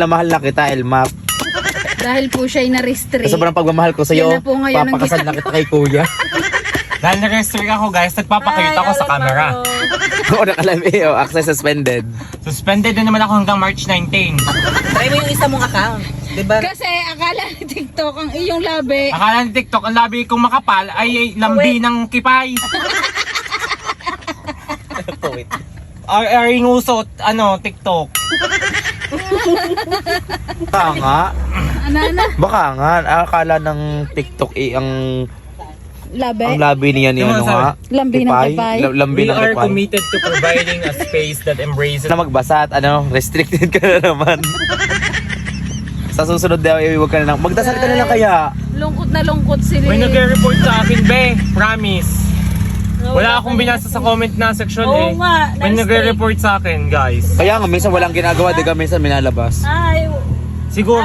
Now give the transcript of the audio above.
mahal na kita, Elmap. Dahil po siya'y na-restrict. Sa sobrang pagmamahal ko sa'yo, Yan na po ngayon ang papakasal na kita kay kuya. Dahil na-restrict ako guys, nagpapakayot ako sa camera. Oo, nakalami. Oh, access suspended. Suspended na naman ako hanggang March 19. Try mo yung isa mong account. Diba? Kasi akala ni TikTok ang iyong labi. Akala ni TikTok, ang labi kong makapal ay lambi ng kipay. Ay ngusot, TikTok. Baka nga. Ano? Baka nga. Akala ng TikTok ang Labi? labi niya ni Yung ano nga. Lambi ng kipay. Lambi We ng are kipay. committed to providing a space that embraces Na magbasa at restricted ka na naman. Sa susunod daw, huwag ka na lang. Magdasal ka na lang kaya. Lungkot na lungkot sila. May nagre-report sa akin, be. Promise. Wala akong binasa sa comment na section Oo nga, May nice nagre-report sa akin, guys. Kaya nga, minsan walang ginagawa, di ka minsan minalabas. Ay, Siguro